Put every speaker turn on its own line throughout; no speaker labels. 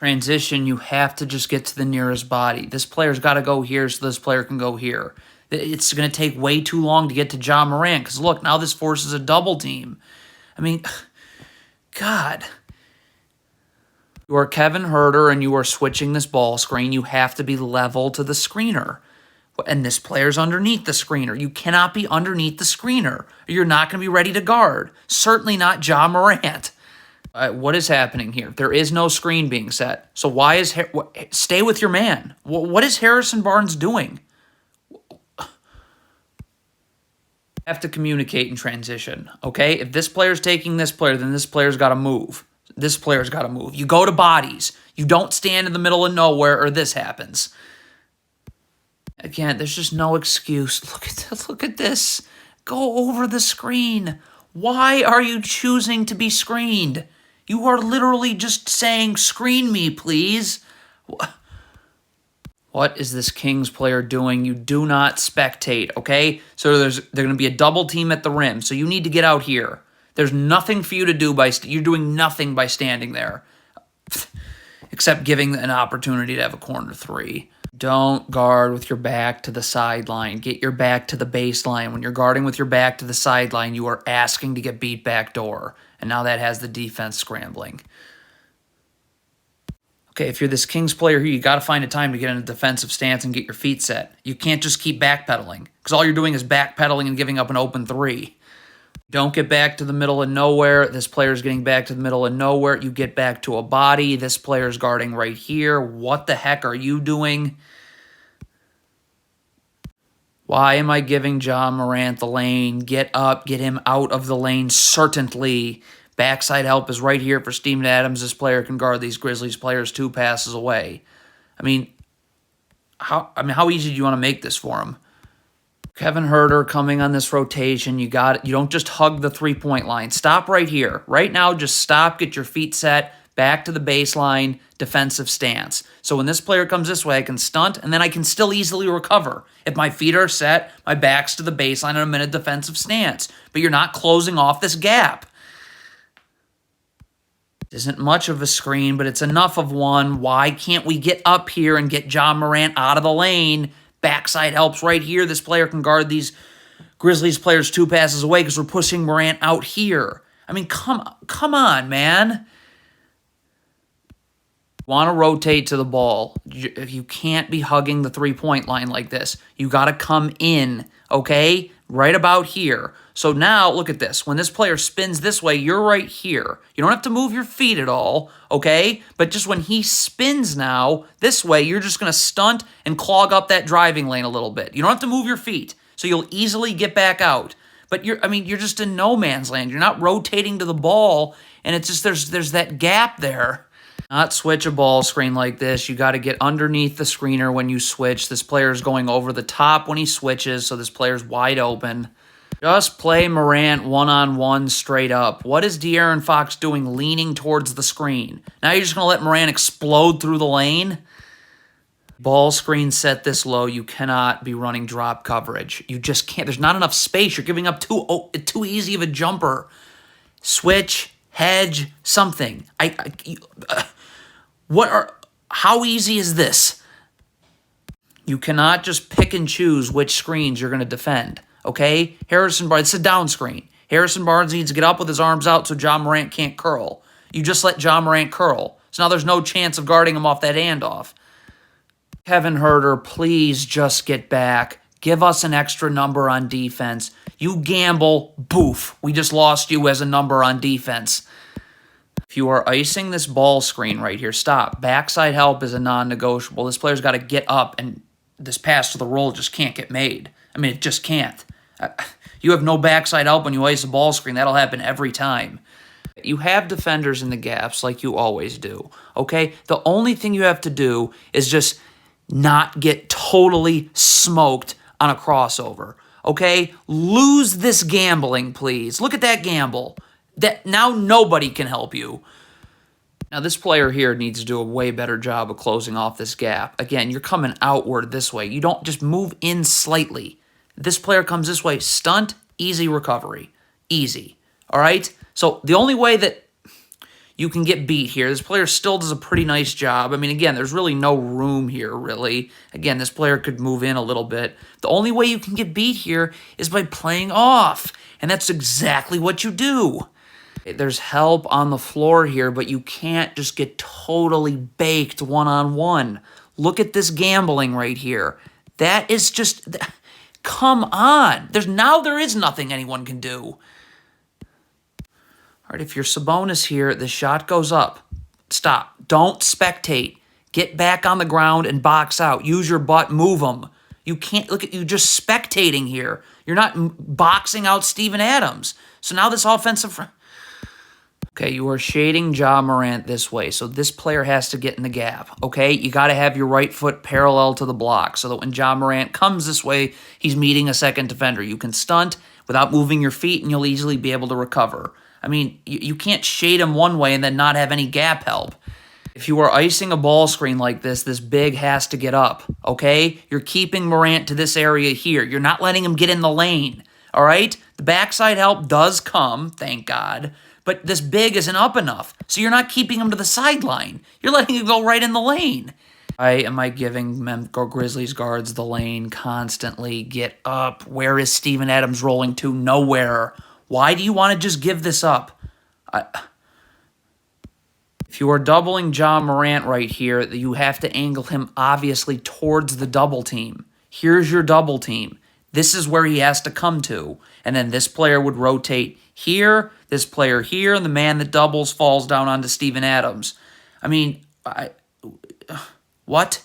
Transition, you have to just get to the nearest body. This player's got to go here so this player can go here. It's going to take way too long to get to Ja Morant because, look, now this forces a double team. I mean, God. You are Kevin Huerter and you are switching this ball screen. You have to be level to the screener. And this player's underneath the screener. You cannot be underneath the screener. Or you're not going to be ready to guard. Certainly not Ja Morant. What is happening here? There is no screen being set. So why is... Stay with your man. What is Harrison Barnes doing? Have to communicate in transition, okay? If this player's taking this player, then this player's got to move. This player's got to move. You go to bodies. You don't stand in the middle of nowhere or this happens. Again, there's just no excuse. Look at this. Go over the screen. Why are you choosing to be screened? You are literally just saying, screen me, please. What is this Kings player doing? You do not spectate, okay? So there's going to be a double team at the rim, so you need to get out here. There's nothing for you to do you're doing nothing by standing there, except giving an opportunity to have a corner three. Don't guard with your back to the sideline. Get your back to the baseline. When you're guarding with your back to the sideline, you are asking to get beat backdoor, and now that has the defense scrambling. Okay, if you're this Kings player here, you got to find a time to get in a defensive stance and get your feet set. You can't just keep backpedaling because all you're doing is backpedaling and giving up an open three. Don't get back to the middle of nowhere. This player's getting back to the middle of nowhere. You get back to a body. This player's guarding right here. What the heck are you doing? Why am I giving Ja Morant the lane? Get up. Get him out of the lane, certainly. Backside help is right here for Steven Adams. This player can guard these Grizzlies players 2 passes away. I mean, how easy do you want to make this for him? Kevin Huerter coming on this rotation. You don't just hug the three-point line. Stop right here. Right now, just stop, get your feet set, back to the baseline, defensive stance. So when this player comes this way, I can stunt, and then I can still easily recover. If my feet are set, my back's to the baseline, and I'm in a defensive stance. But you're not closing off this gap. It isn't much of a screen, but it's enough of one. Why can't we get up here and get Ja Morant out of the lane? Backside helps right here. This player can guard these Grizzlies players 2 passes away because we're pushing Morant out here. I mean, come on, man. Want to rotate to the ball. You can't be hugging the three-point line like this. You got to come in, okay? Right about here. So now, look at this. When this player spins this way, you're right here. You don't have to move your feet at all, okay? But just when he spins now, this way, you're just going to stunt and clog up that driving lane a little bit. You don't have to move your feet, so you'll easily get back out. But you're just in no man's land. You're not rotating to the ball, and it's just there's that gap there. Not switch a ball screen like this. You got to get underneath the screener when you switch. This player's going over the top when he switches, so this player's wide open. Just play Morant one-on-one straight up. What is De'Aaron Fox doing leaning towards the screen? Now you're just going to let Morant explode through the lane? Ball screen set this low. You cannot be running drop coverage. You just can't. There's not enough space. You're giving up too easy of a jumper. Switch, hedge, something. How easy is this? You cannot just pick and choose which screens you're going to defend, okay? Harrison Barnes, it's a down screen. Harrison Barnes needs to get up with his arms out so Ja Morant can't curl. You just let Ja Morant curl. So now there's no chance of guarding him off that handoff. Kevin Huerter, please just get back. Give us an extra number on defense. You gamble, boof. We just lost you as a number on defense. If you are icing this ball screen right here, stop. Backside help is a non-negotiable. This player's got to get up, and this pass to the roll just can't get made. I mean, it just can't. You have no backside help when you ice a ball screen. That'll happen every time. You have defenders in the gaps like you always do, okay? The only thing you have to do is just not get totally smoked on a crossover, okay? Lose this gambling, please. Look at that gamble. That now nobody can help you. Now, this player here needs to do a way better job of closing off this gap. Again, you're coming outward this way. You don't just move in slightly. This player comes this way, stunt, easy recovery. Easy, all right? So the only way that you can get beat here. This player still does a pretty nice job. I mean, again, there's really no room here, really. Again, this player could move in a little bit. The only way you can get beat here is by playing off, and that's exactly what you do. There's help on the floor here, but you can't just get totally baked one-on-one. Look at this gambling right here. That is just... Come on. There is nothing anyone can do. All right, if you're Sabonis here, the shot goes up. Stop. Don't spectate. Get back on the ground and box out. Use your butt. Move them. You can't look at you just spectating here. You're not boxing out Steven Adams. So now this offensive... Okay, you are shading Ja Morant this way, so this player has to get in the gap, okay? You got to have your right foot parallel to the block so that when Ja Morant comes this way, he's meeting a second defender. You can stunt without moving your feet, and you'll easily be able to recover. I mean, you can't shade him one way and then not have any gap help. If you are icing a ball screen like this big has to get up, okay? You're keeping Morant to this area here. You're not letting him get in the lane, all right? The backside help does come, thank God, but this big isn't up enough, so you're not keeping him to the sideline. You're letting him go right in the lane. Why am I giving Grizzlies guards the lane constantly? Get up. Where is Steven Adams rolling to? Nowhere. Why do you want to just give this up? If you are doubling Ja Morant right here, you have to angle him obviously towards the double team. Here's your double team. This is where he has to come to. And then this player would rotate here, this player here, and the man that doubles falls down onto Steven Adams. I mean, what?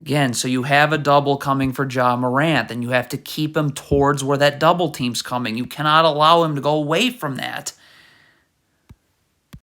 Again, so you have a double coming for Ja Morant, and you have to keep him towards where that double team's coming. You cannot allow him to go away from that.